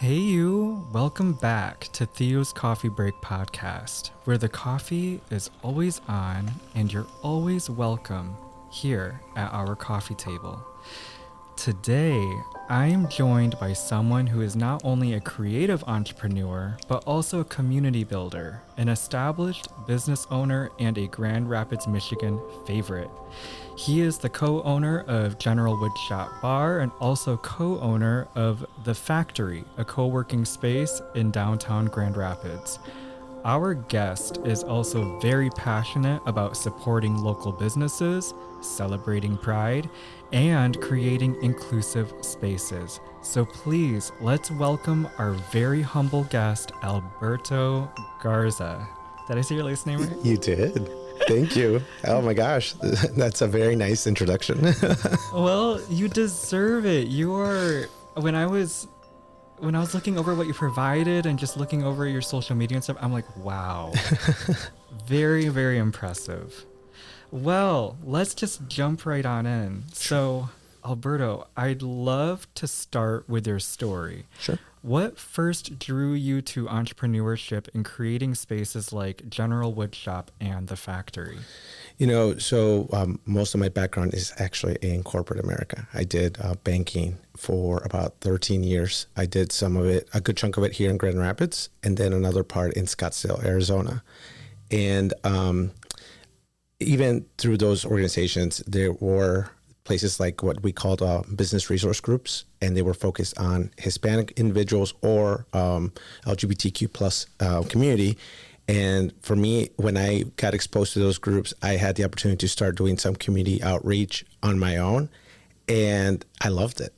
Hey you, welcome back to Theo's Coffee Break podcast, where the coffee is always on and you're always welcome here at our coffee table. Today, I am joined by someone who is not only a creative entrepreneur, but also a community builder, an established business owner, and a Grand Rapids, Michigan favorite. He is the co-owner of General Woodshop Bar and also co-owner of The Factory, a co-working space in downtown Grand Rapids. Our guest is also very passionate about supporting local businesses, celebrating pride, and creating inclusive spaces. So please, let's welcome our very humble guest, Alberto Garza. Did I say your last name right? You did. Thank you. Oh my gosh, that's a very nice introduction. Well, you deserve it. You are, when I was looking over what you provided and just looking over your social media and stuff, I'm like, wow, very, very impressive. Well, let's just jump right on in. So, Alberto, I'd love to start with your story. Sure. What first drew you to entrepreneurship and creating spaces like General Woodshop and The Factory? Most of my background is actually in corporate America. I did banking for about 13 years. I did some of it, a good chunk of it here in Grand Rapids, and then another part in Scottsdale, Arizona. And even through those organizations, there were places like what we called business resource groups, and they were focused on Hispanic individuals or LGBTQ plus community. And for me, when I got exposed to those groups, I had the opportunity to start doing some community outreach on my own, and I loved it.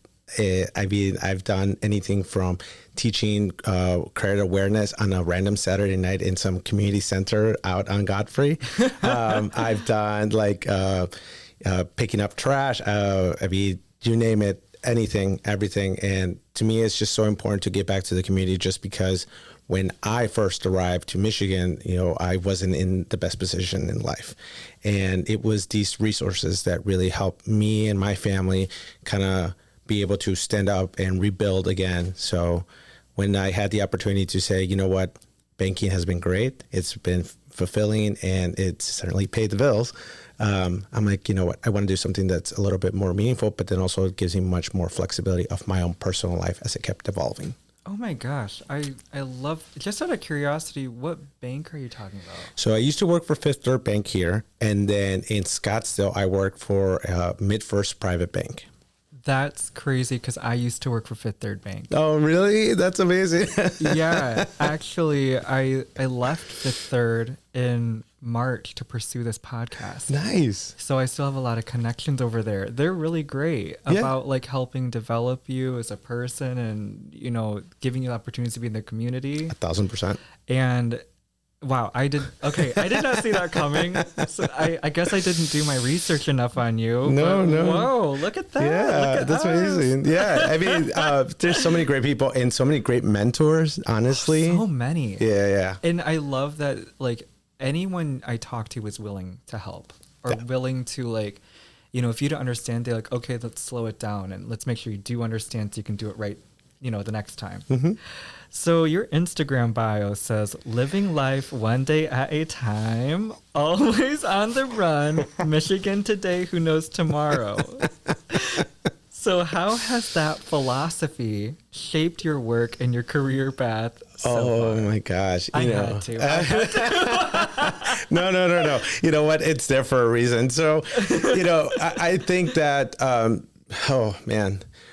I've done anything from teaching credit awareness on a random Saturday night in some community center out on Godfrey. I've done picking up trash. You name it, anything, everything. And to me, it's just so important to get back to the community, just because when I first arrived to Michigan, I wasn't in the best position in life. And it was these resources that really helped me and my family kind of be able to stand up and rebuild again. So when I had the opportunity to say, you know what, banking has been great, it's been fulfilling, and it's certainly paid the bills. I'm like, you know what, I want to do something that's a little bit more meaningful, but then also it gives me much more flexibility of my own personal life as it kept evolving. Oh my gosh, I love, just out of curiosity, what bank are you talking about? So I used to work for Fifth Third Bank here, and then in Scottsdale, I worked for MidFirst Private Bank. That's crazy, because I used to work for Fifth Third Bank. Oh, really? That's amazing. Yeah, actually, I left Fifth Third in March to pursue this podcast. Nice. So I still have a lot of connections over there. They're really great about helping develop you as a person and, giving you opportunities to be in the community. 1,000%. And wow, I did not see that coming. So I guess I didn't do my research enough on you. No. Whoa, look at that. Yeah, that's amazing. Yeah, I mean, there's so many great people and so many great mentors, honestly. So many. Yeah. And I love that, anyone I talk to is willing to help or willing to, if you don't understand, they're like, okay, let's slow it down and let's make sure you do understand so you can do it right, the next time. Mm-hmm. So your Instagram bio says, living life one day at a time, always on the run, Michigan today, who knows tomorrow. So how has that philosophy shaped your work and your career path so far? My gosh. I had to. No. You know what? It's there for a reason. So, I think that,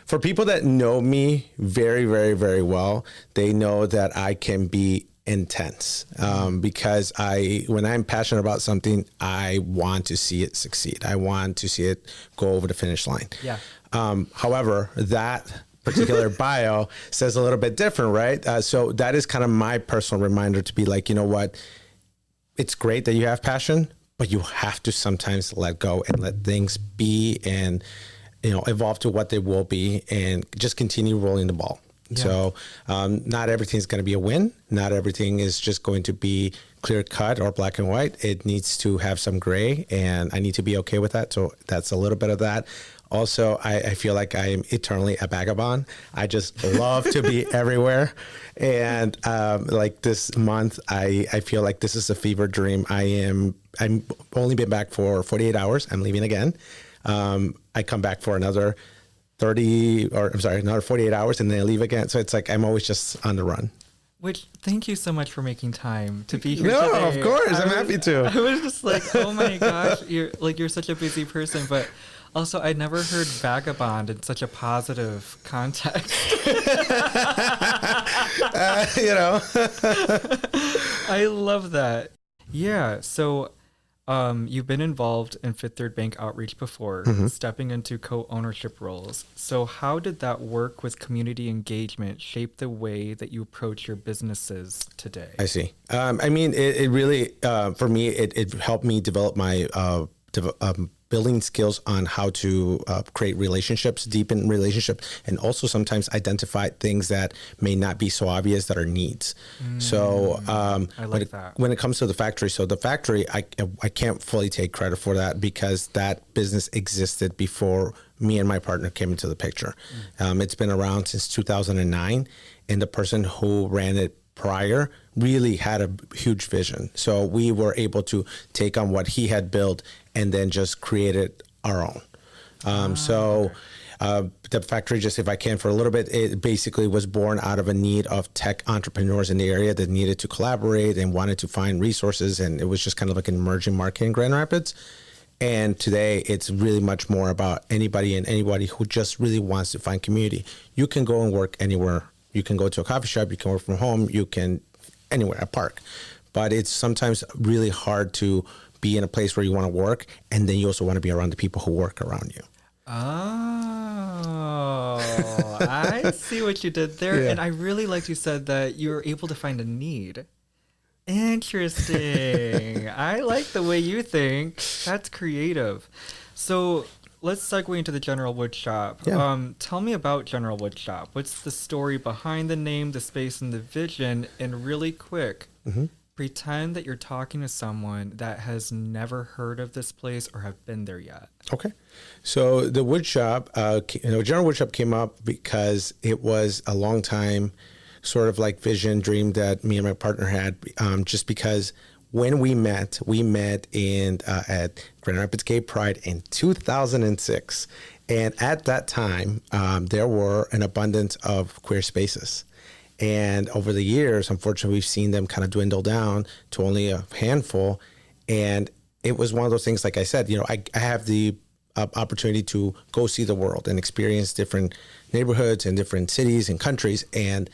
for people that know me very, very, very well, they know that I can be intense because when I'm passionate about something, I want to see it succeed. I want to see it go over the finish line. Yeah. However, that particular bio says a little bit different, right? So that is kind of my personal reminder to be like, you know what? It's great that you have passion, but you have to sometimes let go and let things be and, evolve to what they will be and just continue rolling the ball. Yeah. So not everything's going to be a win. Not everything is just going to be clear cut or black and white. It needs to have some gray, and I need to be okay with that. So that's a little bit of that. Also, I feel like I am eternally a vagabond. I just love to be everywhere. And like this month, I feel like this is a fever dream. I'm only been back for 48 hours. I'm leaving again. I come back for another 48 hours, and then I leave again. So it's like I'm always just on the run. Which, thank you so much for making time to be here No, today. of course. I'm happy to. I was just like, oh my gosh, you're such a busy person, but also I never heard vagabond in such a positive context. I love that. Yeah, so you've been involved in Fifth Third Bank outreach before, stepping into co-ownership roles. So how did that work with community engagement shape the way that you approach your businesses today? I see. I mean, it really, for me, it helped me develop my building skills on how to create relationships, deepen relationships, and also sometimes identify things that may not be so obvious that are needs. So I like that. When it comes to the factory, so the factory, I can't fully take credit for that because that business existed before me and my partner came into the picture. It's been around since 2009, and the person who ran it prior really had a huge vision. So we were able to take on what he had built and then just create it our own. The factory, just if I can for a little bit, it basically was born out of a need of tech entrepreneurs in the area that needed to collaborate and wanted to find resources. And it was just kind of like an emerging market in Grand Rapids. And today it's really much more about anybody who just really wants to find community. You can go and work anywhere. You can go to a coffee shop, you can work from home, you can anywhere, a park. But it's sometimes really hard to be in a place where you want to work, and then you also want to be around the people who work around you. Oh, I see what you did there. Yeah. And I really liked you said that you were able to find a need. Interesting. I like the way you think. That's creative. So let's segue into the General Woodshop. Yeah. Tell me about General Woodshop. What's the story behind the name, the space, and the vision? And really quick, pretend that you're talking to someone that has never heard of this place or have been there yet. Okay. So the Woodshop, General Woodshop came up because it was a long time sort of like vision, dream that me and my partner had, just because when we met in at Grand Rapids Gay Pride in 2006. And at that time, there were an abundance of queer spaces. And over the years, unfortunately, we've seen them kind of dwindle down to only a handful. And it was one of those things, like I said, I have the opportunity to go see the world and experience different neighborhoods and different cities and countries. And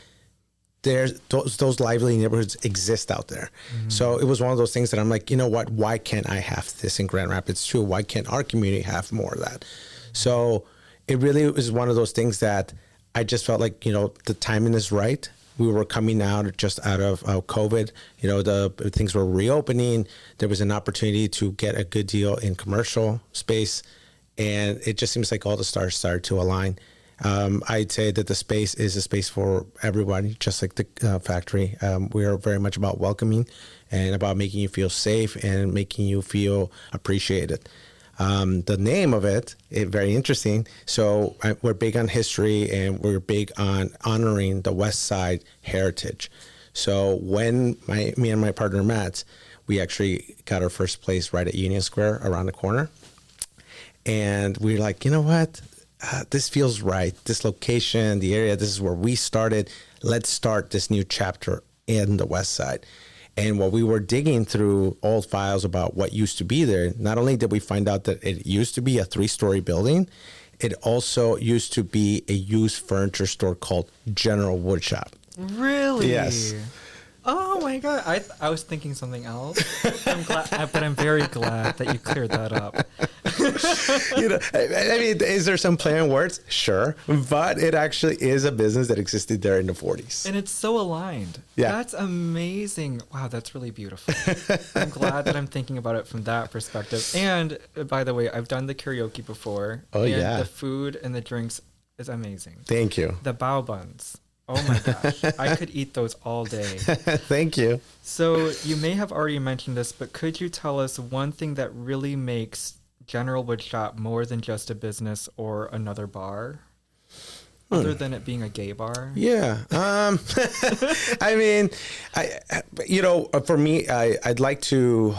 there's those lively neighborhoods exist out there. So it was one of those things that I'm like, you know what, why can't I have this in Grand Rapids too? Why can't our community have more of that? So it really was one of those things that I just felt like, the timing is right. We were coming out just out of COVID. The things were reopening. There was an opportunity to get a good deal in commercial space. And it just seems like all the stars started to align. I'd say that the space is a space for everybody, just like the factory. We are very much about welcoming and about making you feel safe and making you feel appreciated. The name of it is very interesting. So we're big on history and we're big on honoring the West Side heritage. So when me and my partner met, we actually got our first place right at Union Square around the corner. And we were like, you know what? This feels right. This location, the area, this is where we started. Let's start this new chapter in the West Side. And while we were digging through old files about what used to be there, not only did we find out that it used to be a 3-story building, it also used to be a used furniture store called General Woodshop. Really? Yes. Oh my God. I was thinking something else. But I'm very glad that you cleared that up. I mean, is there some play on words? Sure. But it actually is a business that existed there in the 40s. And it's so aligned. Yeah. That's amazing. Wow, that's really beautiful. I'm glad that I'm thinking about it from that perspective. And by the way, I've done the karaoke before. Oh, and yeah. the food and the drinks is amazing. Thank you. The bao buns. Oh my gosh. I could eat those all day. Thank you. So you may have already mentioned this, but could you tell us one thing that really makes General Woodshop more than just a business or another bar? Other than it being a gay bar? Yeah. I mean, for me, I'd like to,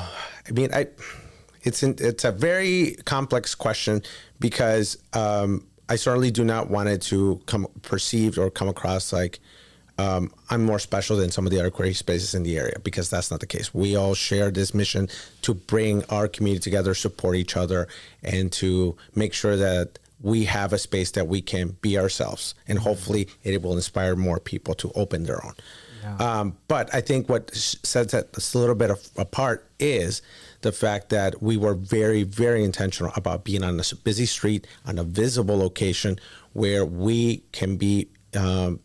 it's a very complex question because I certainly do not want it to come perceived or come across like I'm more special than some of the other queer spaces in the area, because that's not the case. We all share this mission to bring our community together, support each other, and to make sure that we have a space that we can be ourselves, and hopefully it will inspire more people to open their own. Yeah. But I think what sets us a little bit apart is the fact that we were very, very intentional about being on a busy street, on a visible location where we can be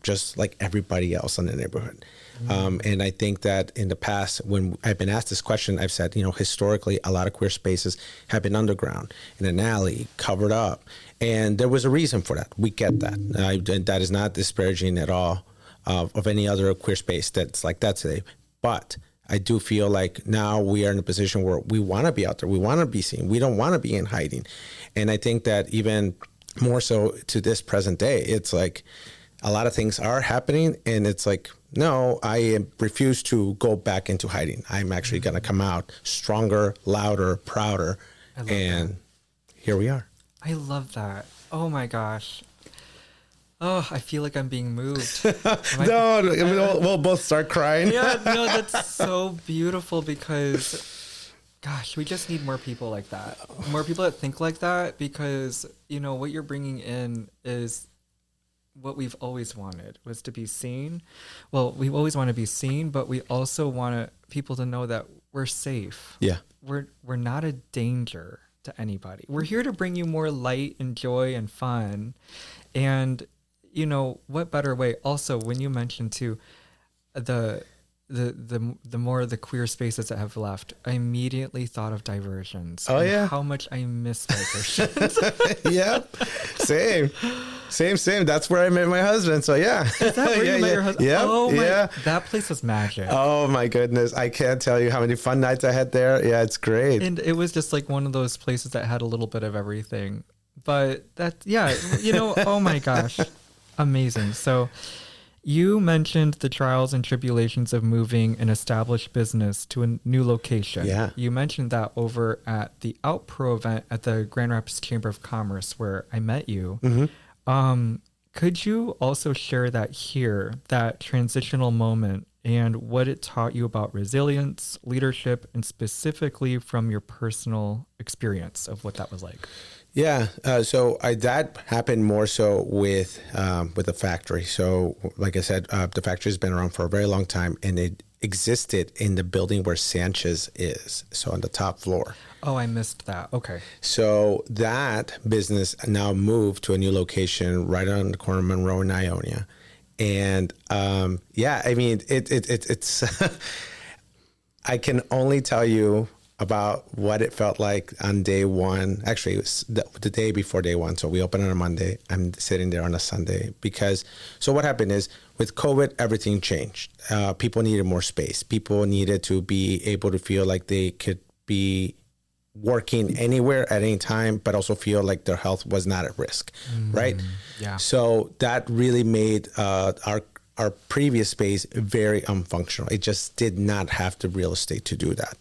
just like everybody else in the neighborhood. And I think that in the past, when I've been asked this question, I've said, historically, a lot of queer spaces have been underground, in an alley, covered up. And there was a reason for that. We get that. That is not disparaging at all of any other queer space that's like that today. But I do feel like now we are in a position where we want to be out there. We want to be seen. We don't want to be in hiding. And I think that even more so to this present day, it's like a lot of things are happening, and it's like, no, I refuse to go back into hiding. I'm actually going to come out stronger, louder, prouder. And here we are. I love that. Oh my gosh. Oh, I feel like I'm being moved. We'll both start crying. Yeah, no, that's so beautiful because, gosh, we just need more people like that. More people that think like that, because, what you're bringing in is what we've always wanted, was to be seen. Well, we always want to be seen, but we also want people to know that we're safe. Yeah. We're not a danger to anybody. We're here to bring you more light and joy and fun. And, what better way? Also, when you mentioned too, the more the queer spaces that have left, I immediately thought of diversions. Oh, yeah. How much I miss diversions. Yep. Same. That's where I met my husband. So yeah. Is that where you met your husband? Yep. Oh my, yeah. That place was magic. Oh my goodness. I can't tell you how many fun nights I had there. Yeah, it's great. And it was just like one of those places that had a little bit of everything. But oh my gosh. Amazing. So you mentioned the trials and tribulations of moving an established business to a new location. Yeah. You mentioned that over at the Outpro event at the Grand Rapids Chamber of Commerce where I met you. Mm-hmm. Could you also share that here, that transitional moment, and what it taught you about resilience, leadership, and specifically from your personal experience of what that was like? Yeah. So that happened more so with the factory. So like I said, the factory has been around for a very long time, and it existed in the building where Sanchez is. So on the top floor. Oh, I missed that. Okay. So that business now moved to a new location right on the corner of Monroe and Ionia. And it's I can only tell you about what it felt like on day one. Actually, it was the day before day one. So we opened on a Monday. I'm sitting there on a Sunday so what happened is with COVID, everything changed. People needed more space. People needed to be able to feel like they could be working anywhere at any time, but also feel like their health was not at risk, right? Yeah. So that really made our previous space very unfunctional. It just did not have the real estate to do that.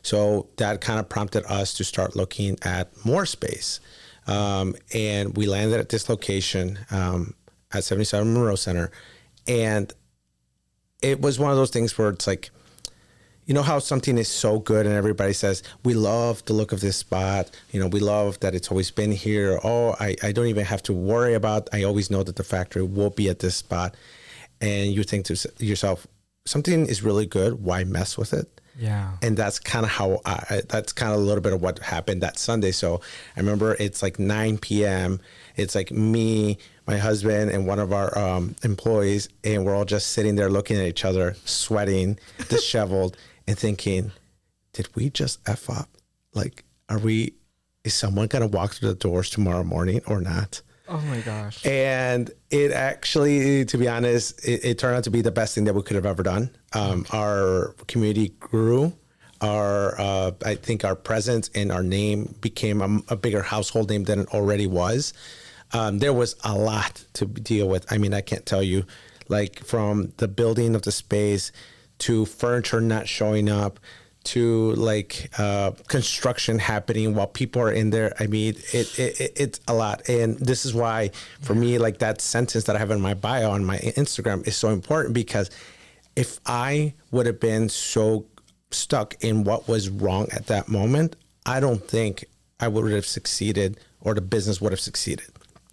So that kind of prompted us to start looking at more space. And we landed at this location at 77 Monroe Center. And it was one of those things where it's like, you know how something is so good and everybody says, we love the look of this spot. We love that it's always been here. Oh, I don't even have to worry about, I always know that the factory will be at this spot. And you think to yourself, something is really good. Why mess with it? Yeah. And that's kind of that's kind of a little bit of what happened that Sunday. So I remember it's like 9 p.m. It's like me, my husband, and one of our employees, and we're all just sitting there looking at each other, sweating, disheveled, and thinking, did we just F up? Like, is someone going to walk through the doors tomorrow morning or not? Oh my gosh. And it actually, to be honest, it turned out to be the best thing that we could have ever done. Our community grew. I think our presence and our name became a bigger household name than it already was. There was a lot to deal with. I mean, I can't tell you, like from the building of the space to furniture not showing up to like construction happening while people are in there. I mean, it's a lot. And this is why, for me, like that sentence that I have in my bio on my Instagram is so important, because if I would have been so stuck in what was wrong at that moment, I don't think I would have succeeded, or the business would have succeeded.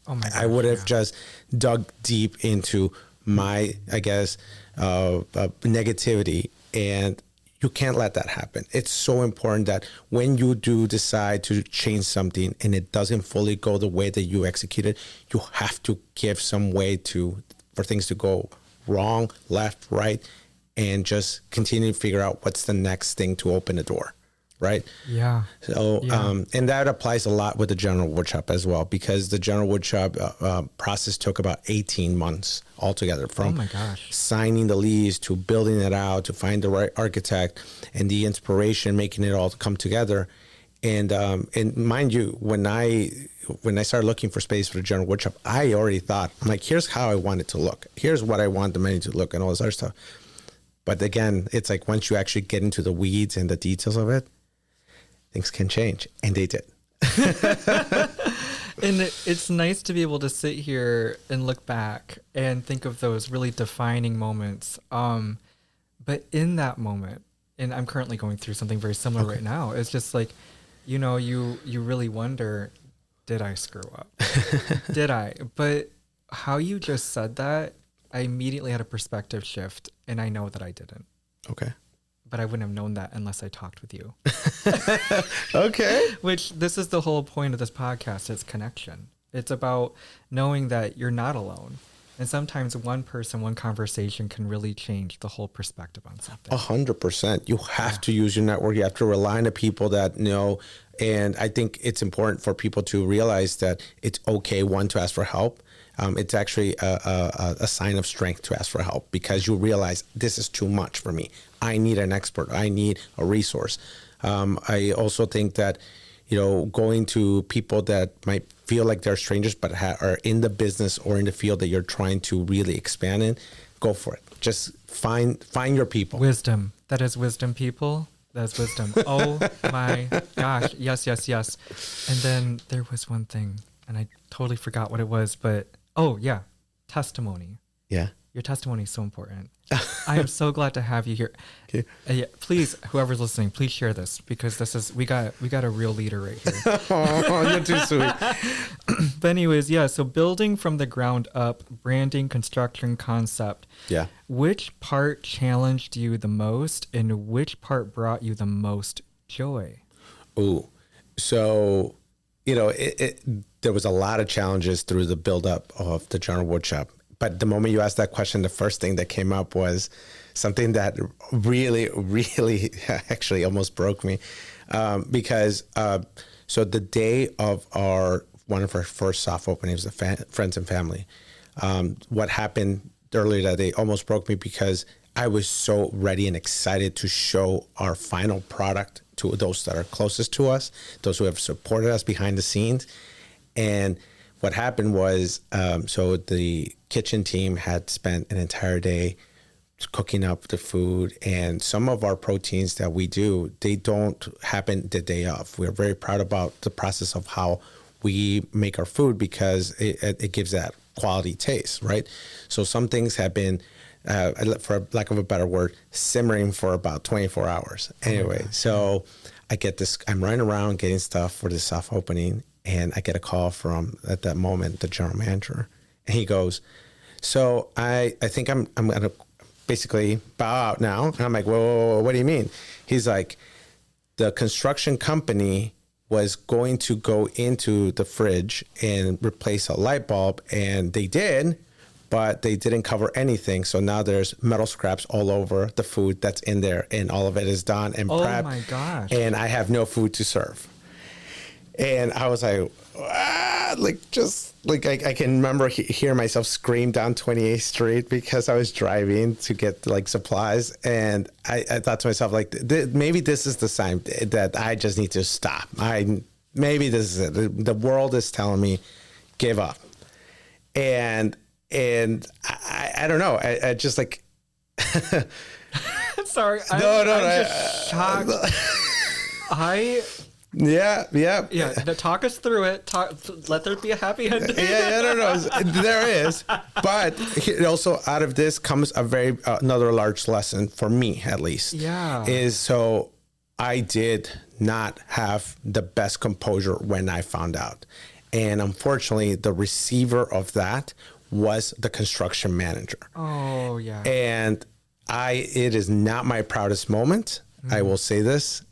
Oh my gosh, I would have just dug deep into my, I guess, negativity, and you can't let that happen. It's so important that when you do decide to change something and it doesn't fully go the way that you executed, you have to give some way for things to go wrong, left, right, and just continue to figure out what's the next thing to open the door, right? Yeah. So, and that applies a lot with the general woodshop as well, because the general woodshop process took about 18 months altogether, from signing the lease to building it out to find the right architect and the inspiration, making it all come together. And mind you, when I started looking for space for the general woodshop, I already thought, I'm like, here's how I want it to look. Here's what I want the menu to look and all this other stuff. But again, it's like once you actually get into the weeds and the details of it, things can change. And they did. And it's nice to be able to sit here and look back and think of those really defining moments. But in that moment, and I'm currently going through something very similar right now, it's just like, you know, you really wonder, did I screw up? Did I? But how you just said that, I immediately had a perspective shift, and I know that I didn't. Okay. But I wouldn't have known that unless I talked with you. Okay. Which, this is the whole point of this podcast, is connection. It's about knowing that you're not alone. And sometimes one person, one conversation can really change the whole perspective on something. 100%. You have to use your network. You have to rely on the people that know. And I think it's important for people to realize that it's okay, one, to ask for help. It's actually a sign of strength to ask for help, because you realize this is too much for me. I need an expert. I need a resource. I also think that, you know, going to people that might feel like they're strangers but are in the business or in the field that you're trying to really expand in, go for it. Just find your people. Wisdom. That is wisdom, people. That's wisdom. Oh my gosh. Yes. And then there was one thing, and I totally forgot what it was, but oh yeah, testimony. Yeah. Your testimony is so important. I am so glad to have you here. Okay. Yeah, please, whoever's listening, please share this, because this is we got a real leader right here. Oh, you're too sweet. But anyways, yeah. So building from the ground up, branding, construction, concept. Yeah. Which part challenged you the most, and which part brought you the most joy? Ooh, so you know, there was a lot of challenges through the buildup of the general woodshop. But the moment you asked that question, the first thing that came up was something that really, really actually almost broke me. Because so the day of one of our first soft openings, the friends and family, what happened earlier that day almost broke me, because I was so ready and excited to show our final product to those that are closest to us, those who have supported us behind the scenes. And what happened was, so the kitchen team had spent an entire day cooking up the food, and some of our proteins that we do, they don't happen the day of. We're very proud about the process of how we make our food, because it gives that quality taste, right? So some things have been, for lack of a better word, simmering for about 24 hours. Anyway, so I get this, I'm running around getting stuff for the soft opening, and I get a call from, at that moment, the general manager. And he goes, so I think I'm going to basically bow out now. And I'm like, whoa, what do you mean? He's like, the construction company was going to go into the fridge and replace a light bulb, and they did, but they didn't cover anything. So now there's metal scraps all over the food that's in there, and all of it is done and prepped. Oh my gosh. And I have no food to serve. And I was like, God, like just like I can remember hear myself scream down 28th Street because I was driving to get like supplies, and I thought to myself like maybe this is the sign that I just need to stop. Maybe this is it. The world is telling me give up, and I don't know. I just like. Sorry. I'm just shocked. Yeah. Talk us through it. Let there be a happy ending. No. There is, but also out of this comes a very another large lesson for me, at least. Yeah. Is so I did not have the best composure when I found out, and unfortunately, the receiver of that was the construction manager. Oh yeah. And it is not my proudest moment. Mm-hmm. I will say this.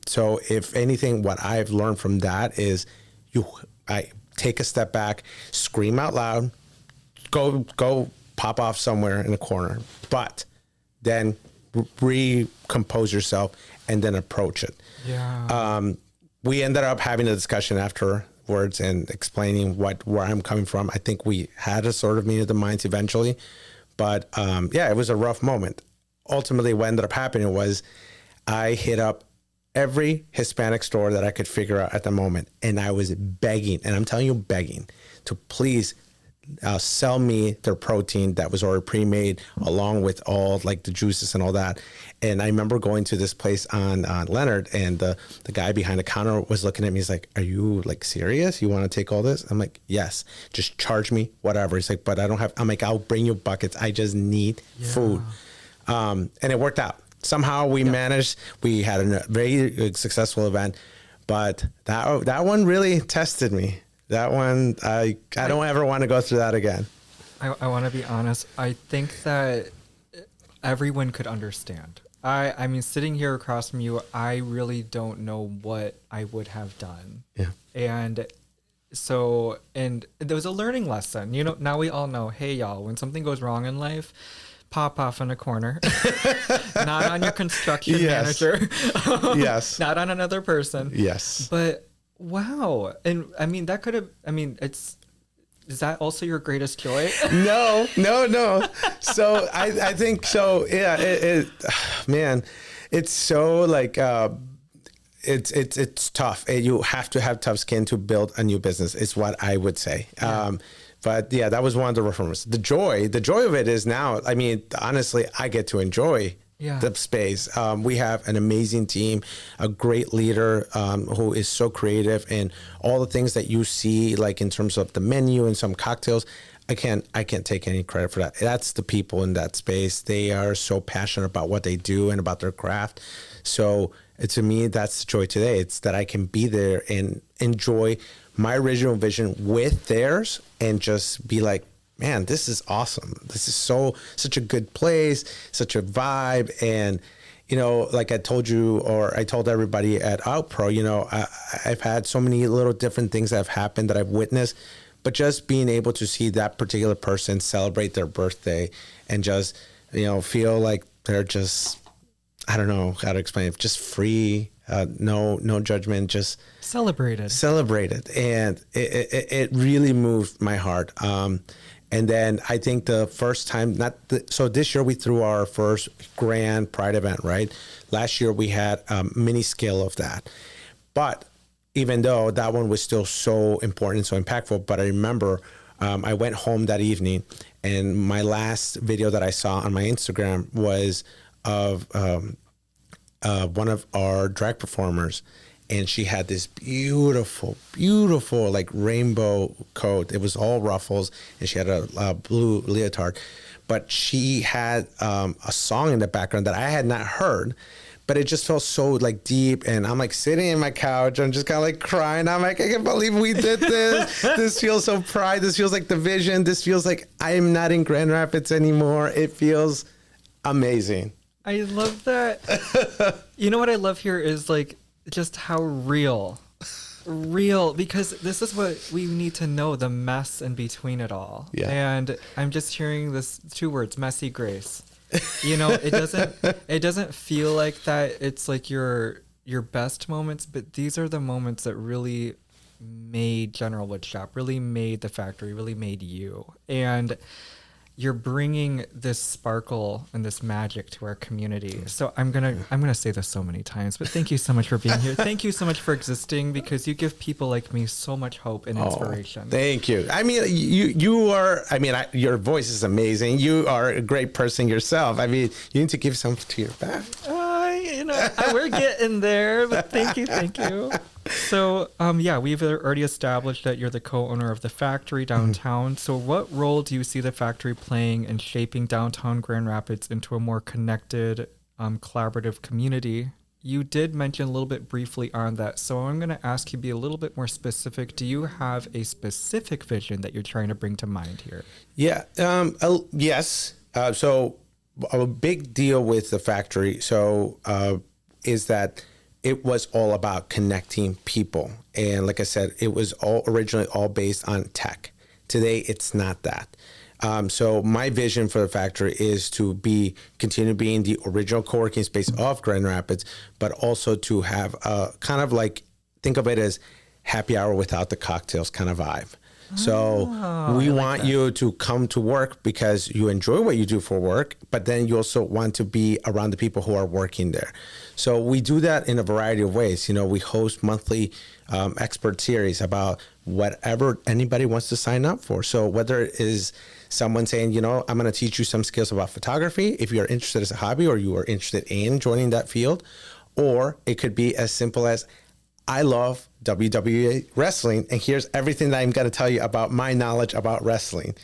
So if anything, what I've learned from that is I take a step back, scream out loud, go pop off somewhere in a corner, but then recompose yourself and then approach it. Yeah. We ended up having a discussion afterwards and explaining where I'm coming from. I think we had a sort of meeting of the minds eventually, but it was a rough moment. Ultimately, what ended up happening was I hit up every Hispanic store that I could figure out at the moment, and I was begging, and I'm telling you, begging to please sell me their protein that was already pre-made along with all like the juices and all that. And I remember going to this place on Leonard, and the guy behind the counter was looking at me. He's like, "Are you like serious? You want to take all this?" I'm like, "Yes, just charge me whatever." He's like, "But I don't have," I'm like, "I'll bring you buckets. I just need food." And it worked out. Somehow we managed. We had a very successful event, but that one really tested me. That one, I don't ever want to go through that again. I want to be honest. I think that everyone could understand. I mean, sitting here across from you, I really don't know what I would have done. Yeah. And there was a learning lesson. You know, now we all know, hey, y'all, when something goes wrong in life, pop off in a corner. Not on your construction manager. Yes. Not on another person. Yes. But wow. And I mean, is that also your greatest joy? No. So I think so. Yeah. Man, it's so like, it's tough. You have to have tough skin to build a new business is what I would say. Yeah. But yeah, that was one of the reforms. The joy of it is now, I mean, honestly, I get to enjoy the space. We have an amazing team, a great leader who is so creative, and all the things that you see, like in terms of the menu and some cocktails, I can't take any credit for that. That's the people in that space. They are so passionate about what they do and about their craft. So to me, that's the joy today. It's that I can be there and enjoy my original vision with theirs and just be like, man, this is awesome. This is such a good place, such a vibe. And, you know, like I told you, or I told everybody at Outpro, you know, I've had so many little different things that have happened that I've witnessed, but just being able to see that particular person celebrate their birthday and just, you know, feel like they're just, I don't know how to explain it, just free, no judgment, just celebrated. And it really moved my heart. And then I think the first time, so this year we threw our first grand Pride event, right? Last year we had a mini scale of that. But even though that one was still so important, so impactful, but I remember I went home that evening and my last video that I saw on my Instagram was of one of our drag performers. And she had this beautiful, like rainbow coat. It was all ruffles, and she had a blue leotard. But she had a song in the background that I had not heard, but it just felt so like deep. And I'm like sitting in my couch, I'm just kind of like crying. I'm like, I can't believe we did this. This feels so pride. This feels like the vision. This feels like I am not in Grand Rapids anymore. It feels amazing. I love that. You know what I love here is like, just how real, because this is what we need to know, the mess in between it all. Yeah. And I'm just hearing this two words, messy grace. You know, it doesn't feel like that. It's like your best moments, but these are the moments that really made General Woodshop, really made the factory, really made you. And you're bringing this sparkle and this magic to our community. So I'm gonna say this so many times, but thank you so much for being here. Thank you so much for existing, because you give people like me so much hope and inspiration. Thank you. I mean, you are. I mean, your voice is amazing. You are a great person yourself. I mean, you need to give some to your back. We're getting there, but thank you. So, we've already established that you're the co-owner of the factory downtown. So what role do you see the factory playing in shaping downtown Grand Rapids into a more connected, collaborative community? You did mention a little bit briefly on that. So I'm going to ask you to be a little bit more specific. Do you have a specific vision that you're trying to bring to mind here? Yeah. Yes. So a big deal with the factory is that it was all about connecting people. And like I said, it was originally all based on tech. Today, it's not that. So my vision for the factory is to continue being the original co-working space of Grand Rapids, but also to have a kind of like, think of it as happy hour without the cocktails kind of vibe. So we want you to come to work because you enjoy what you do for work, but then you also want to be around the people who are working there. So we do that in a variety of ways. We host monthly expert series about whatever anybody wants to sign up for. So whether it is someone saying, I'm going to teach you some skills about photography, if you're interested as a hobby or you are interested in joining that field, or it could be as simple as, I love WWE wrestling, and here's everything that I'm going to tell you about my knowledge about wrestling.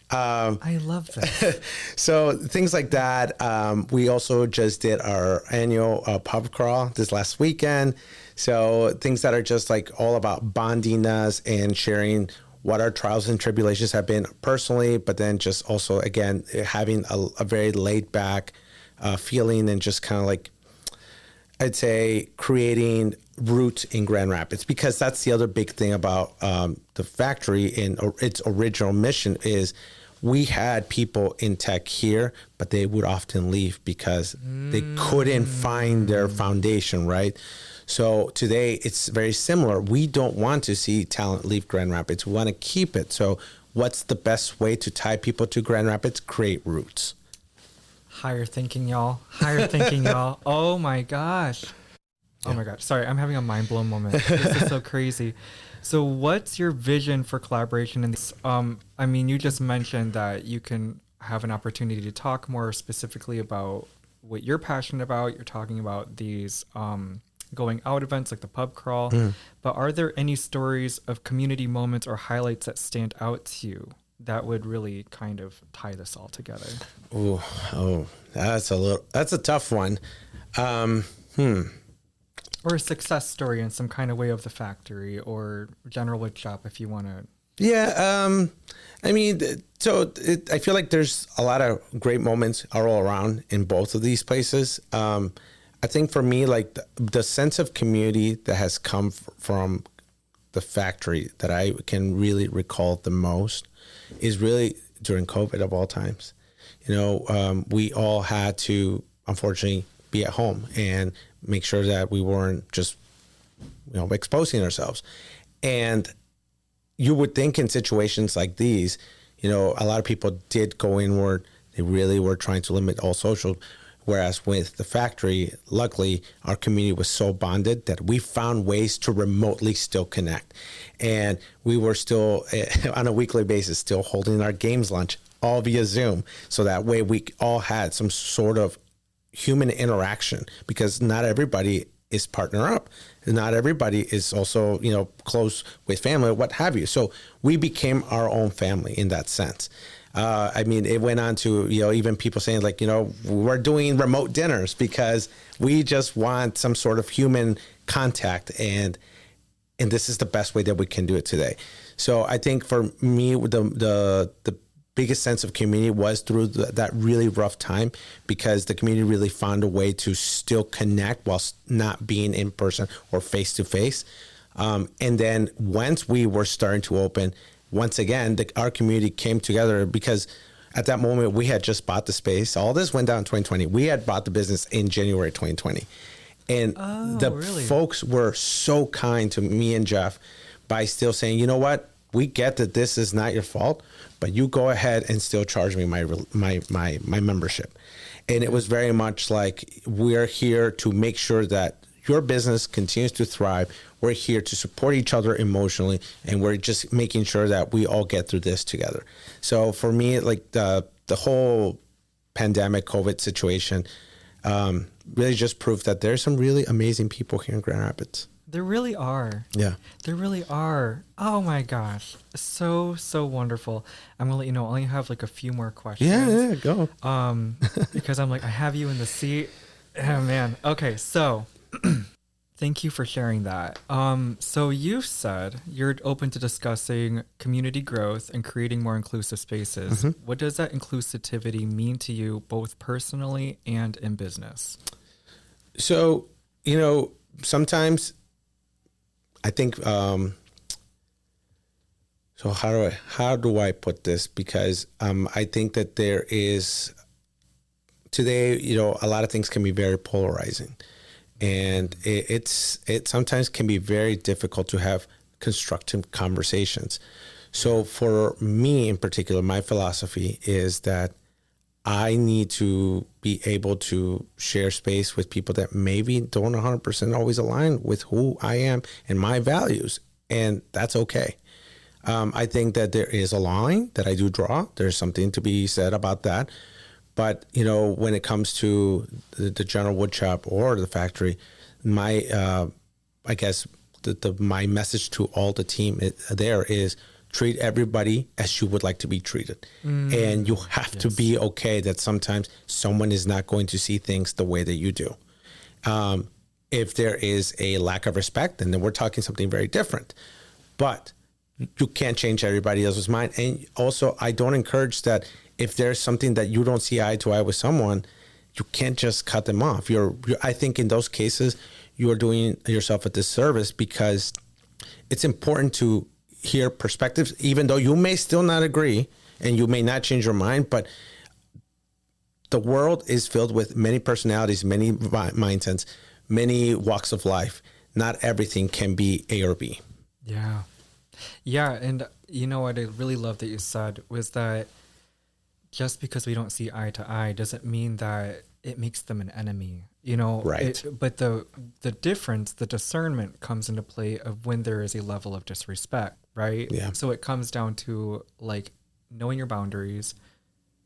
I love that. So things like that. We also just did our annual pub crawl this last weekend. So things that are just like all about bonding us and sharing what our trials and tribulations have been personally, but then just also, again, having a very laid back feeling and just kind of like, I'd say, creating roots in Grand Rapids, because that's the other big thing about the factory and its original mission is we had people in tech here, but they would often leave because they couldn't find their foundation, right? So today it's very similar. We don't want to see talent leave Grand Rapids. We want to keep it. So what's the best way to tie people to Grand Rapids? Create roots. Higher thinking, y'all. Higher thinking, y'all. Oh my gosh. Oh my gosh. Sorry, I'm having a mind blown moment. This is so crazy. So what's your vision for collaboration in this? I mean, you just mentioned that you can have an opportunity to talk more specifically about what you're passionate about. You're talking about these going out events like the pub crawl. But are there any stories of community moments or highlights that stand out to you that would really kind of tie this all together? That's a tough one. Or a success story in some kind of way of the factory or General Woodshop, if you want to. Yeah. I mean, I feel like there's a lot of great moments all around in both of these places. I think for me, like the sense of community that has come from the factory that I can really recall the most is really during COVID of all times. We all had to, unfortunately, be at home and make sure that we weren't just, exposing ourselves. And you would think in situations like these, a lot of people did go inward. They really were trying to limit all social. Whereas with the factory, luckily, our community was so bonded that we found ways to remotely still connect. And we were still, on a weekly basis, still holding our games lunch, all via Zoom. So that way we all had some sort of human interaction, because not everybody is partner up. Not everybody is also, close with family, what have you. So we became our own family in that sense. I mean, it went on to, even people saying like, we're doing remote dinners because we just want some sort of human contact. And this is the best way that we can do it today. So I think for me, the biggest sense of community was through that really rough time, because the community really found a way to still connect whilst not being in person or face to face. And then once we were starting to open, once again, our community came together, because at that moment we had just bought the space. All this went down in 2020. We had bought the business in January 2020. And folks were so kind to me and Jeff, by still saying, you know what, we get that this is not your fault, but you go ahead and still charge me my membership. And it was very much like, we're here to make sure that your business continues to thrive. We're here to support each other emotionally, and we're just making sure that we all get through this together. So for me, like the whole pandemic COVID situation really just proved that there's some really amazing people here in Grand Rapids. There really are. Yeah. There really are. Oh my gosh. So wonderful. I'm going to let you know, I only have like a few more questions. Yeah, go. Because I'm like, I have you in the seat. Oh man. Okay. So thank you for sharing that. So you said you're open to discussing community growth and creating more inclusive spaces. Mm-hmm. What does that inclusivity mean to you, both personally and in business? So, sometimes I think, so how do I put this? Because I think that there is today, a lot of things can be very polarizing, and it sometimes can be very difficult to have constructive conversations. So for me in particular, my philosophy is that I need to be able to share space with people that maybe don't 100% always align with who I am and my values. And that's okay. I think that there is a line that I do draw. There's something to be said about that. But, when it comes to the general woodshop or the factory, my, I guess my message to all the team there is, treat everybody as you would like to be treated. And you have to be okay that sometimes someone is not going to see things the way that you do. If there is a lack of respect, then we're talking something very different. But you can't change everybody else's mind. And also, I don't encourage that if there's something that you don't see eye to eye with someone, you can't just cut them off. I think in those cases, you are doing yourself a disservice, because it's important to hear perspectives, even though you may still not agree and you may not change your mind, but the world is filled with many personalities, many mindsets, many walks of life. Not everything can be A or B. Yeah. Yeah. And what I really love that you said was that just because we don't see eye to eye doesn't mean that it makes them an enemy. Right. But the difference, the discernment comes into play of when there is a level of disrespect, right? Yeah. So it comes down to like knowing your boundaries,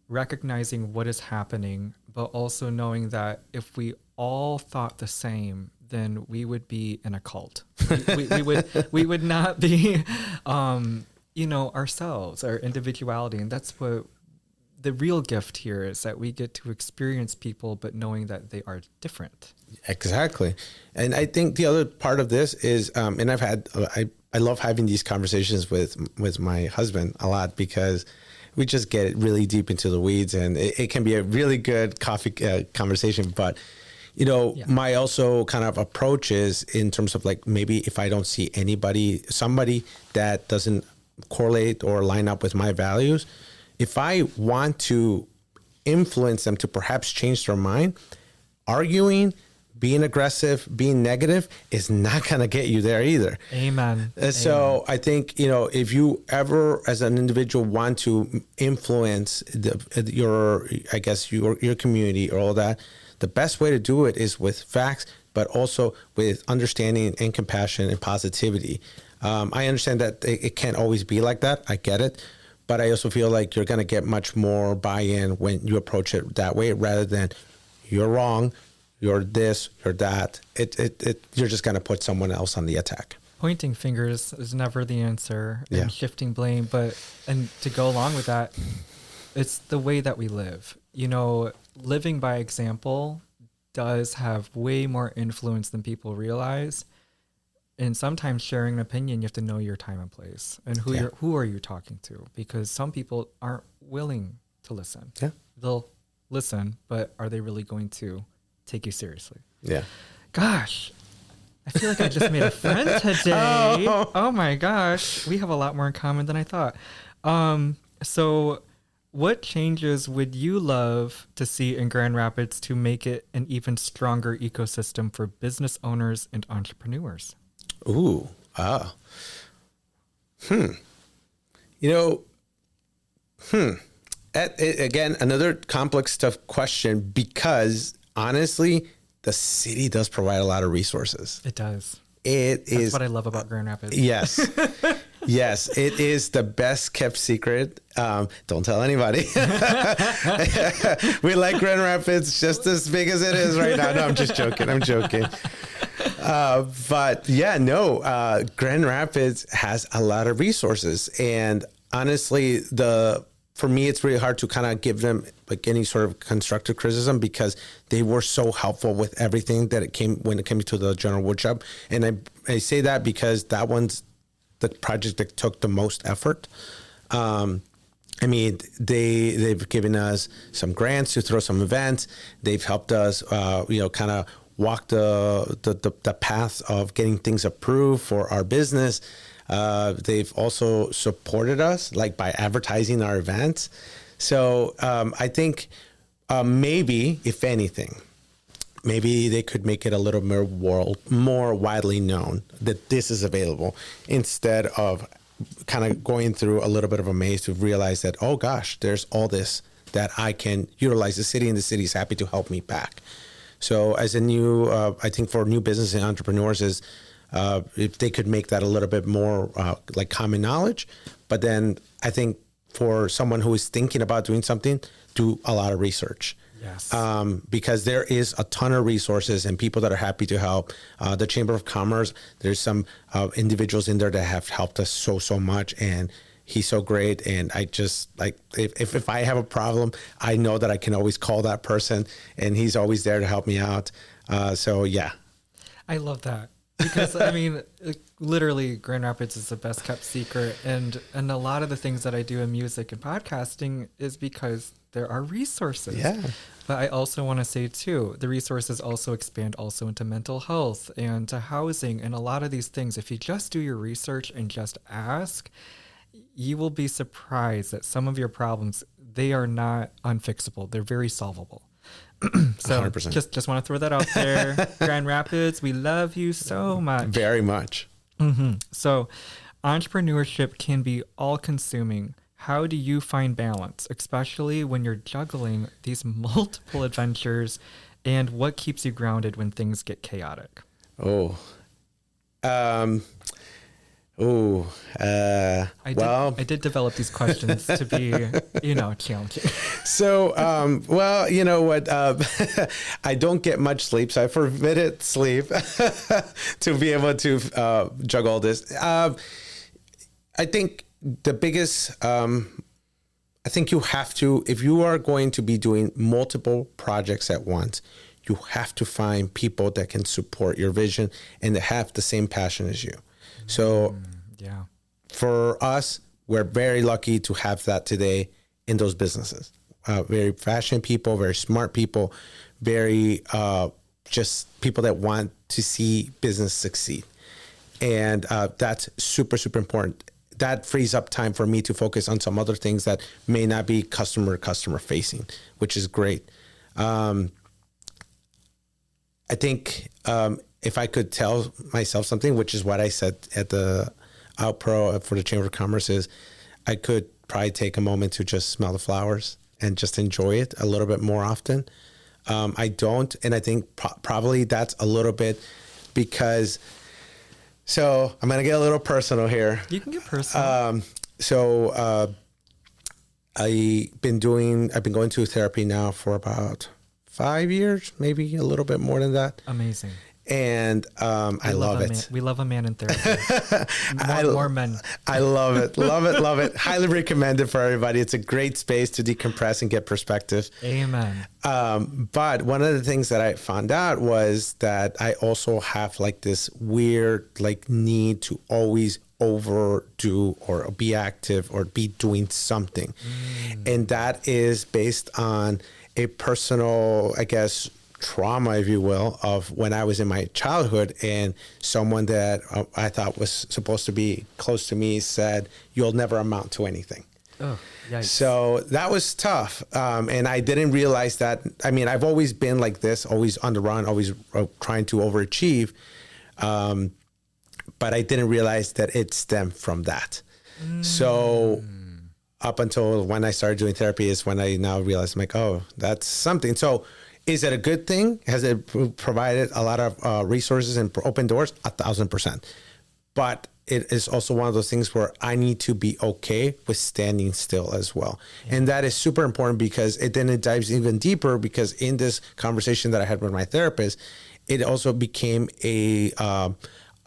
recognizing what is happening, but also knowing that if we all thought the same, then we would be in a cult. we would not be, ourselves, our individuality. And that's what the real gift here is, that we get to experience people, but knowing that they are different. Exactly. And I think the other part of this is, and I love having these conversations with my husband a lot, because we just get really deep into the weeds, and it can be a really good coffee conversation. But, my also kind of approach is in terms of like, maybe if I don't see somebody that doesn't correlate or line up with my values, if I want to influence them to perhaps change their mind, arguing, being aggressive, being negative is not going to get you there either. Amen. So I think, if you ever as an individual want to influence your community or all that, the best way to do it is with facts, but also with understanding and compassion and positivity. I understand that it can't always be like that. I get it. But I also feel like you're going to get much more buy-in when you approach it that way, rather than you're wrong, you're this, you're that. You're just going to put someone else on the attack. Pointing fingers is never the answer, and shifting blame. And to go along with that, it's the way that we live. Living by example does have way more influence than people realize. And sometimes sharing an opinion, you have to know your time and place, and who are you talking to? Because some people aren't willing to listen. Yeah. They'll listen, but are they really going to take you seriously? Yeah. Gosh, I feel like I just made a friend today. Oh my gosh. We have a lot more in common than I thought. So what changes would you love to see in Grand Rapids to make it an even stronger ecosystem for business owners and entrepreneurs? You know, again, another complex, tough question, because honestly, the city does provide a lot of resources. It does. That's what I love about Grand Rapids. Yes. Yes, it is the best kept secret. Don't tell anybody. We like Grand Rapids just as big as it is right now. No, I'm just joking. But yeah, no, Grand Rapids has a lot of resources. And honestly, for me, it's really hard to kind of give them like any sort of constructive criticism, because they were so helpful with everything when it came to the general woodshop. And I say that because that one's the project that took the most effort. I mean, they've given us some grants to throw some events. They've helped us, kind of walk the path of getting things approved for our business. They've also supported us, like, by advertising our events. So I think maybe, if anything, maybe they could make it a little more widely known that this is available, instead of kind of going through a little bit of a maze to realize that, oh gosh, there's all this that I can utilize the city, and the city is happy to help me back. So as I think for new business and entrepreneurs is, if they could make that a little bit more like common knowledge. But then I think for someone who is thinking about doing something, do a lot of research. Yes. Because there is a ton of resources and people that are happy to help. The Chamber of Commerce, there's some individuals in there that have helped us so much, and he's so great. And I just, like, if I have a problem, I know that I can always call that person, and he's always there to help me out. So yeah. I love that. Because I mean, literally, Grand Rapids is the best kept secret, and a lot of the things that I do in music and podcasting is because there are resources. Yeah. But I also want to say too, the resources also expand also into mental health and to housing and a lot of these things. If you just do your research and just ask, you will be surprised that some of your problems, they are not unfixable. They're very solvable. So 100%. just want to throw that out there. Grand Rapids, we love you so much. Very much. Mm-hmm. So entrepreneurship can be all consuming. How do you find balance, especially when you're juggling these multiple adventures, and what keeps you grounded when things get chaotic? I did develop these questions to be, challenging. So, well, you know what? I don't get much sleep, so I forbid sleep to be able to juggle this. I think the biggest, I think you have to, if you are going to be doing multiple projects at once, you have to find people that can support your vision and that have the same passion as you. So yeah, for us, we're very lucky to have that today in those businesses. Very passionate people, very smart people, very just people that want to see business succeed. And that's super, super important. That frees up time for me to focus on some other things that may not be customer facing, which is great. I think if I could tell myself something, which is what I said at the outpro for the Chamber of Commerce, is I could probably take a moment to just smell the flowers and just enjoy it a little bit more often. I don't, and I think probably that's a little bit because. So I'm going to get a little personal here. You can get personal. I've been going to therapy now for about 5 years, maybe a little bit more than that. Amazing. And I love it. We love a man in therapy. More men. I love it. Love it. Highly recommend it for everybody. It's a great space to decompress and get perspective. Amen. But one of the things that I found out was that I also have like this weird like need to always overdo or be active or be doing something. And that is based on a personal, I guess, trauma, if you will, of when I was in my childhood and someone that I thought was supposed to be close to me said, "You'll never amount to anything." Oh, yikes. So that was tough. And I didn't realize that. I mean, I've always been like this, always on the run, always trying to overachieve. But I didn't realize that it stemmed from that. So up until when I started doing therapy is when I now realized I'm like, oh, that's something. So is it a good thing? Has it provided a lot of resources and open doors? 1,000%. But it is also one of those things where I need to be okay with standing still as well. Yeah. And that is super important because it dives even deeper, because in this conversation that I had with my therapist, it also became a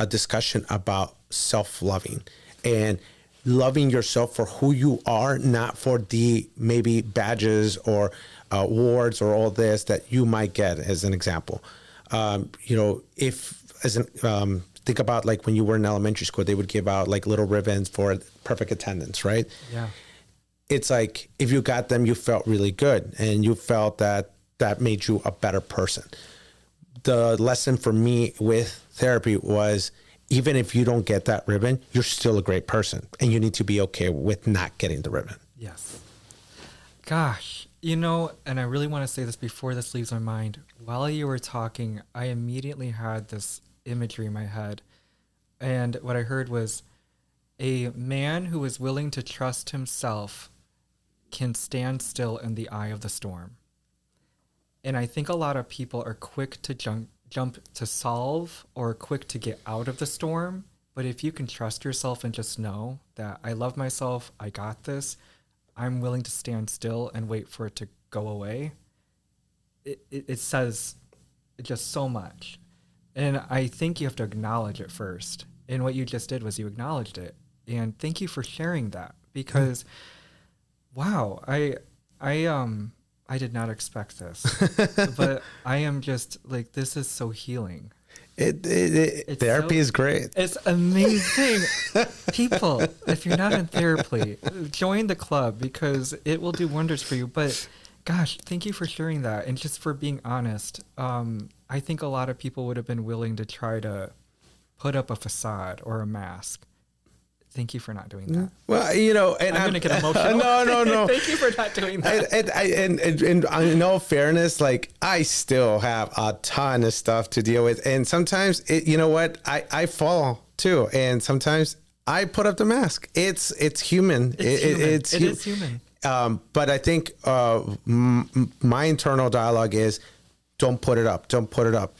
discussion about self-loving and loving yourself for who you are, not for the maybe badges or awards or all this that you might get, as an example. Think about like when you were in elementary school, they would give out like little ribbons for perfect attendance, right? Yeah. It's like, if you got them, you felt really good and you felt that made you a better person. The lesson for me with therapy was, even if you don't get that ribbon, you're still a great person and you need to be okay with not getting the ribbon. Yes. Gosh, and I really want to say this before this leaves my mind. While you were talking, I immediately had this imagery in my head. And what I heard was, a man who is willing to trust himself can stand still in the eye of the storm. And I think a lot of people are quick to jump to solve or quick to get out of the storm. But if you can trust yourself and just know that I love myself, I got this, I'm willing to stand still and wait for it to go away, it says just so much. And I think you have to acknowledge it first. And what you just did was you acknowledged it. And thank you for sharing that, because wow, I did not expect this, but I am just like, this is so healing. Therapy is great. It's amazing. People, if you're not in therapy, join the club, because it will do wonders for you. But gosh, thank you for sharing that. And just for being honest, I think a lot of people would have been willing to try to put up a facade or a mask. Thank you for not doing that. Well, and I'm going to get emotional. No. Thank you for not doing that. And in all fairness, like, I still have a ton of stuff to deal with. And sometimes, I fall too. And sometimes I put up the mask. It's human. It is human. But I think my internal dialogue is, don't put it up. Don't put it up.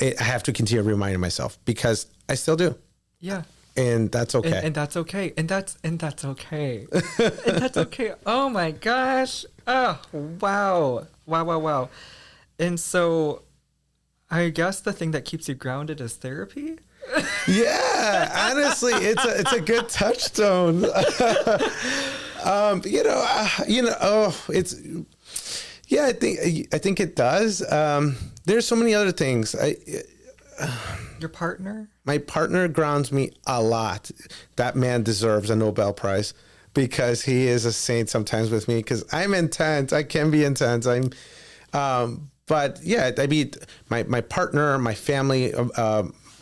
I have to continue reminding myself, because I still do. Yeah. And that's okay. And that's okay. And that's okay. And that's okay. Oh my gosh. Oh, wow. Wow. And so I guess the thing that keeps you grounded is therapy. Yeah, honestly, it's a good touchstone. I think it does. There's so many other things. Your partner? My partner grounds me a lot. That man deserves a Nobel Prize, because he is a saint sometimes with me, because I'm intense. I can be intense. But yeah, I mean, my partner, my family.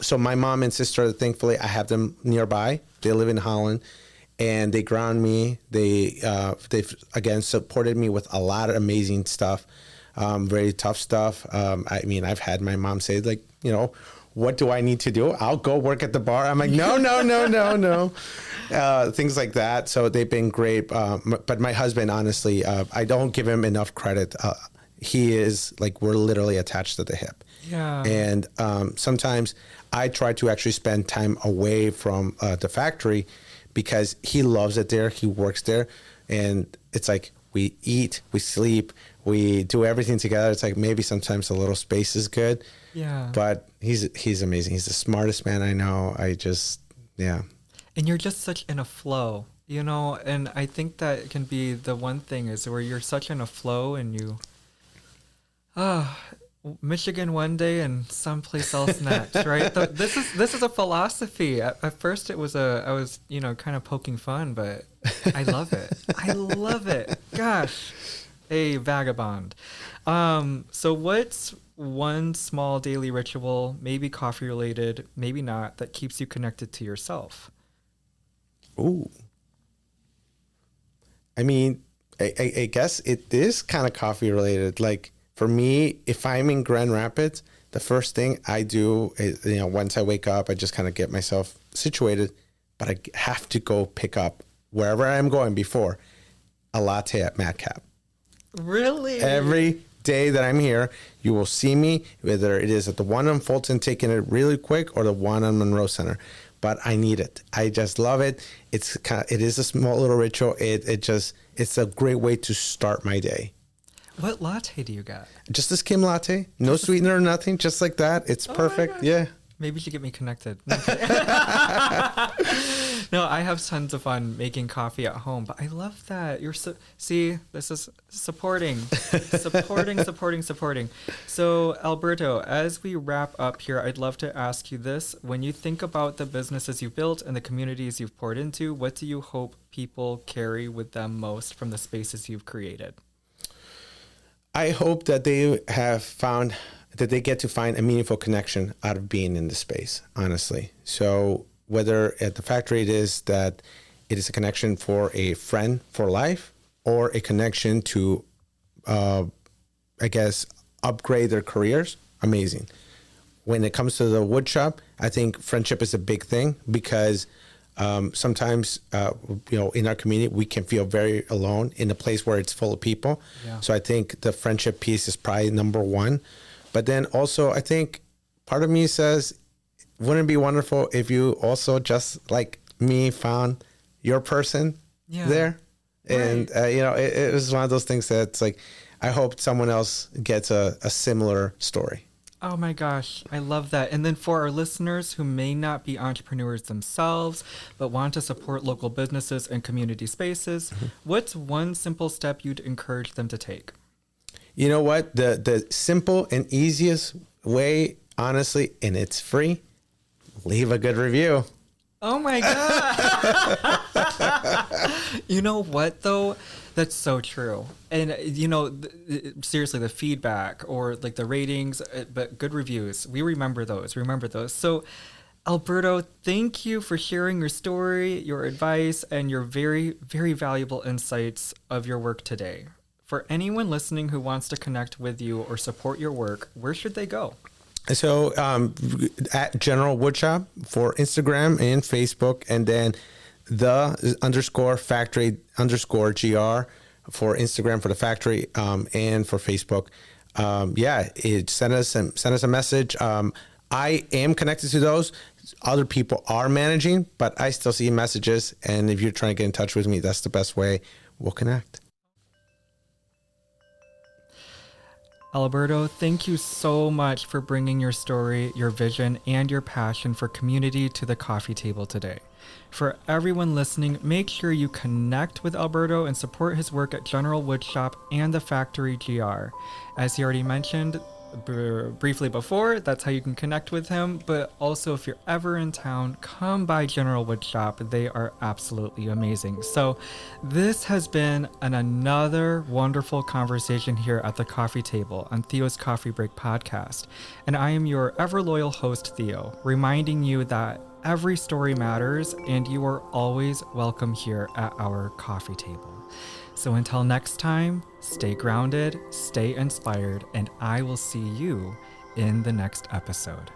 So my mom and sister, thankfully, I have them nearby. They live in Holland, and they ground me. They've again supported me with a lot of amazing stuff, very tough stuff. I mean, I've had my mom say, like, what do I need to do? I'll go work at the bar. I'm like, no. Things like that. So they've been great. But my husband, honestly, I don't give him enough credit. He is like, we're literally attached to the hip. Yeah. And sometimes I try to actually spend time away from the factory, because he loves it there. He works there. And it's like, we eat, we sleep, we do everything together. It's like, maybe sometimes a little space is good. Yeah. But he's amazing. He's the smartest man I know. Yeah. And you're just such in a flow, and I think that can be the one thing, is where you're such in a flow, and you, Michigan one day and someplace else next, right? This is a philosophy. At first I was kind of poking fun, but I love it. I love it. Gosh, a vagabond. So what's one small daily ritual, maybe coffee related, maybe not, that keeps you connected to yourself? Ooh. I mean, I guess it is kind of coffee related. Like, for me, if I'm in Grand Rapids, the first thing I do is, once I wake up, I just kind of get myself situated, but I have to go pick up wherever I'm going before a latte at Madcap. Really? Every day that I'm here, you will see me, whether it is at the one on Fulton taking it really quick or the one on Monroe Center. But I need it. I just love it. It is a small little ritual. It's a great way to start my day. What latte do you got? Just a skim latte, no sweetener or nothing, just like that. It's perfect. Yeah. Maybe you should get me connected. No, I have tons of fun making coffee at home, but I love that see, this is supporting. So Alberto, as we wrap up here, I'd love to ask you this. When you think about the businesses you've built and the communities you've poured into, what do you hope people carry with them most from the spaces you've created? I hope that they get to find a meaningful connection out of being in the space, honestly. So whether at the factory it is that it is a connection for a friend for life or a connection to, upgrade their careers, amazing. When it comes to the Woodshop, I think friendship is a big thing because sometimes, in our community, we can feel very alone in a place where it's full of people. Yeah. So I think the friendship piece is probably number one. But then also, I think part of me says, wouldn't it be wonderful if you also, just like me, found your person there? Right. And, it was one of those things that's like, I hope someone else gets a similar story. Oh my gosh, I love that. And then for our listeners who may not be entrepreneurs themselves, but want to support local businesses and community spaces, what's one simple step you'd encourage them to take? You know what? The simple and easiest way, honestly, and it's free, leave a good review. Oh my God. You know what, though? That's so true. And, seriously, the feedback or like the ratings, but good reviews, we remember those. So, Alberto, thank you for sharing your story, your advice, and your very, very valuable insights of your work today. For anyone listening who wants to connect with you or support your work, where should they go? So at General Woodshop for Instagram and Facebook, and then _factory_GR for Instagram for the factory and for Facebook. Send us a message. I am connected to those. Other people are managing, but I still see messages. And if you're trying to get in touch with me, that's the best way. We'll connect. Alberto, thank you so much for bringing your story, your vision, and your passion for community to the coffee table today. For everyone listening, make sure you connect with Alberto and support his work at General Woodshop and the Factory GR. As he already mentioned briefly before, that's how you can connect with him. But also, if you're ever in town, come by General Woodshop. They are absolutely amazing. So this has been another wonderful conversation here at the coffee table on Theo's Coffee Break podcast. And I am your ever loyal host, Theo, reminding you that every story matters and you are always welcome here at our coffee table. So until next time, stay grounded, stay inspired, and I will see you in the next episode.